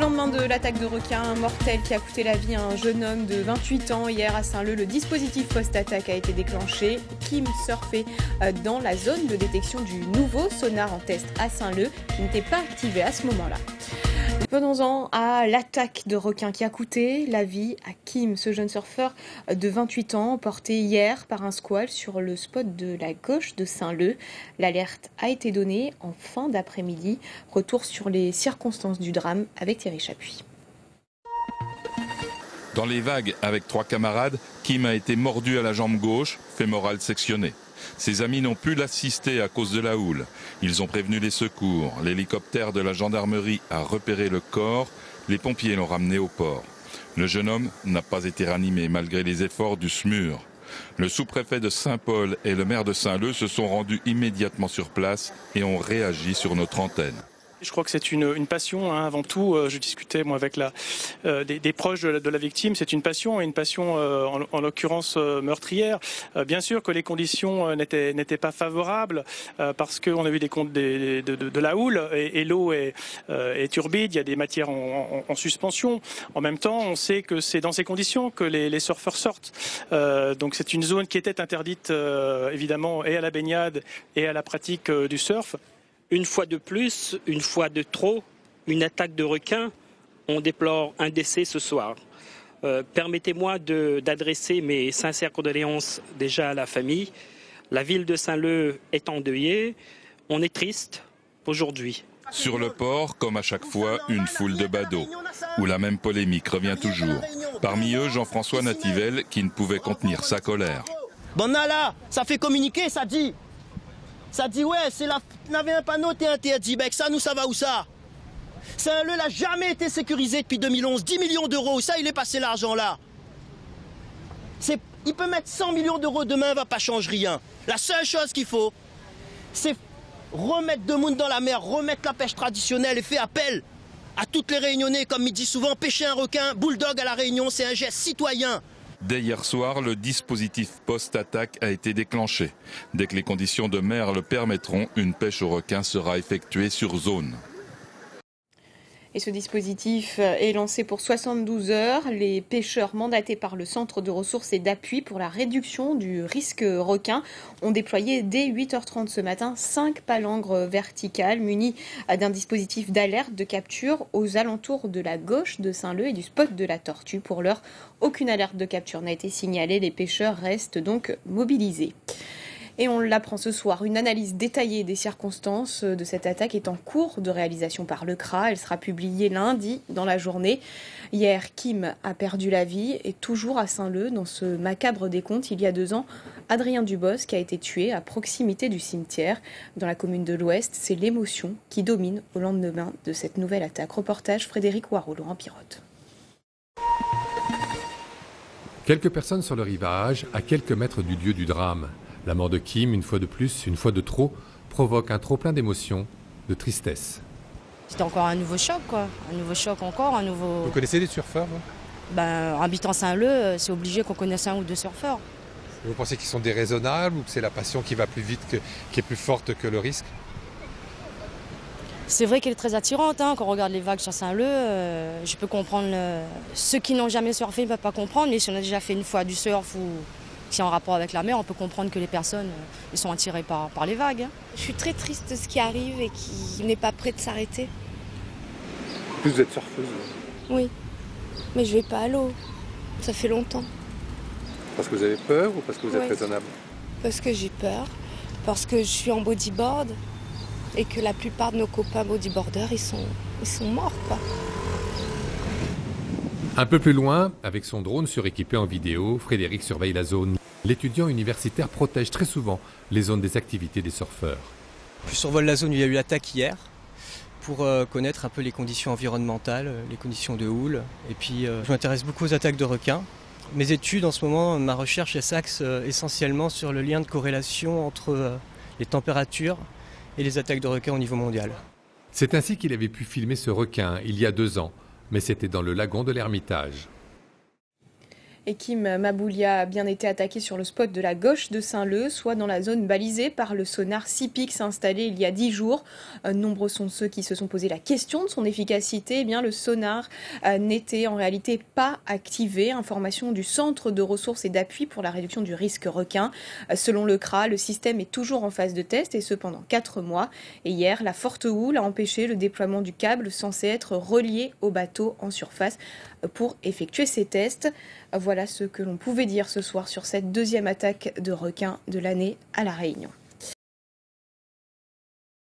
lendemain de l'attaque de requin mortel qui a coûté la vie à un jeune homme de 28 ans hier à Saint-Leu, le dispositif post-attaque a été déclenché. Kim surfait dans la zone de détection du nouveau sonar en test à Saint-Leu qui n'était pas activé à ce moment-là. Venons-en à l'attaque de requin qui a coûté la vie à Kim, ce jeune surfeur de 28 ans, emporté hier par un squale sur le spot de la gauche de Saint-Leu. L'alerte a été donnée en fin d'après-midi. Retour sur les circonstances du drame avec Thierry Chapuis. Dans les vagues avec 3 camarades, Kim a été mordu à la jambe gauche, fémorale sectionnée. Ses amis n'ont pu l'assister à cause de la houle. Ils ont prévenu les secours. L'hélicoptère de la gendarmerie a repéré le corps. Les pompiers l'ont ramené au port. Le jeune homme n'a pas été ranimé malgré les efforts du SMUR. Le sous-préfet de Saint-Paul et le maire de Saint-Leu se sont rendus immédiatement sur place et ont réagi sur notre antenne. Je crois que c'est une passion, hein, avant tout. Je discutais moi avec des proches de la victime. C'est une passion, et une passion en l'occurrence meurtrière. Bien sûr que les conditions n'étaient pas favorables parce qu'on a vu de la houle et l'eau est turbide. Il y a des matières en suspension. En même temps, on sait que c'est dans ces conditions que les surfeurs sortent. Donc c'est une zone qui était interdite évidemment et à la baignade et à la pratique du surf. Une fois de plus, une fois de trop, une attaque de requin. On déplore un décès ce soir. Permettez-moi d'adresser mes sincères condoléances déjà à la famille. La ville de Saint-Leu est endeuillée. On est triste aujourd'hui. Sur le port, comme à chaque fois, une foule de badauds, où la même polémique revient toujours. Parmi eux, Jean-François Nativelle, qui ne pouvait contenir sa colère. Bon là, ça fait communiquer, ça dit. Ça dit ouais, c'est la... n'avait un panneau t'es interdit, ben ça nous ça va où ça? Saint-Leu n'a jamais été sécurisé depuis 2011, 10 millions d'euros, ça il est passé l'argent là. Il peut mettre 100 millions d'euros demain, va pas changer rien. La seule chose qu'il faut, c'est remettre de monde dans la mer, remettre la pêche traditionnelle et faire appel à toutes les Réunionnais, comme il dit souvent, pêcher un requin, bulldog à la Réunion, c'est un geste citoyen. Dès hier soir, le dispositif post-attaque a été déclenché. Dès que les conditions de mer le permettront, une pêche au requin sera effectuée sur zone. Et ce dispositif est lancé pour 72 heures. Les pêcheurs mandatés par le Centre de ressources et d'appui pour la réduction du risque requin ont déployé dès 8h30 ce matin 5 palangres verticales munies d'un dispositif d'alerte de capture aux alentours de la gauche de Saint-Leu et du spot de la Tortue. Pour l'heure, aucune alerte de capture n'a été signalée. Les pêcheurs restent donc mobilisés. Et on l'apprend ce soir, une analyse détaillée des circonstances de cette attaque est en cours de réalisation par le CRA. Elle sera publiée lundi dans la journée. Hier, Kim a perdu la vie et toujours à Saint-Leu, dans ce macabre décompte, il y a 2 ans, Adrien Dubosc a été tué à proximité du cimetière. Dans la commune de l'Ouest, c'est l'émotion qui domine au lendemain de cette nouvelle attaque. Reportage Frédéric Waro, Laurent Pirotte. Quelques personnes sur le rivage, à quelques mètres du lieu du drame. La mort de Kim, une fois de plus, une fois de trop, provoque un trop-plein d'émotions, de tristesse. C'était encore un nouveau choc, quoi. Un nouveau choc encore, un nouveau... Vous connaissez des surfeurs, vous? Habitant Saint-Leu, c'est obligé qu'on connaisse 1 ou 2 surfeurs. Vous pensez qu'ils sont déraisonnables ou que c'est la passion qui va plus vite, qui est plus forte que le risque? C'est vrai qu'elle est très attirante, hein. Quand on regarde les vagues sur Saint-Leu, je peux comprendre... Ceux qui n'ont jamais surfé ne peuvent pas comprendre, mais si on a déjà fait une fois du surf ou... Si en rapport avec la mer, on peut comprendre que les personnes ils sont attirées par les vagues. Je suis très triste de ce qui arrive et qui n'est pas prêt de s'arrêter. Vous êtes surfeuse? Oui, mais je vais pas à l'eau. Ça fait longtemps. Parce que vous avez peur ou parce que vous êtes raisonnable? Parce que j'ai peur, parce que je suis en bodyboard et que la plupart de nos copains bodyboarders, ils sont morts, quoi. Un peu plus loin, avec son drone suréquipé en vidéo, Frédéric surveille la zone. L'étudiant universitaire protège très souvent les zones des activités des surfeurs. Je survole la zone où il y a eu l'attaque hier pour connaître un peu les conditions environnementales, les conditions de houle. Et puis je m'intéresse beaucoup aux attaques de requins. Mes études en ce moment, ma recherche, elle s'axe essentiellement sur le lien de corrélation entre les températures et les attaques de requins au niveau mondial. C'est ainsi qu'il avait pu filmer ce requin il y a 2 ans. Mais c'était dans le lagon de l'Ermitage. Et Kim Maboulia a bien été attaqué sur le spot de la gauche de Saint-Leu, soit dans la zone balisée par le sonar SIPIX installé il y a 10 jours. Nombreux sont ceux qui se sont posé la question de son efficacité. Eh bien, le sonar n'était en réalité pas activé. Information du Centre de ressources et d'appui pour la réduction du risque requin. Selon le CRA, le système est toujours en phase de test et ce pendant 4 mois. Et hier, la forte houle a empêché le déploiement du câble censé être relié au bateau en surface pour effectuer ces tests. Voilà ce que l'on pouvait dire ce soir sur cette deuxième attaque de requins de l'année à La Réunion.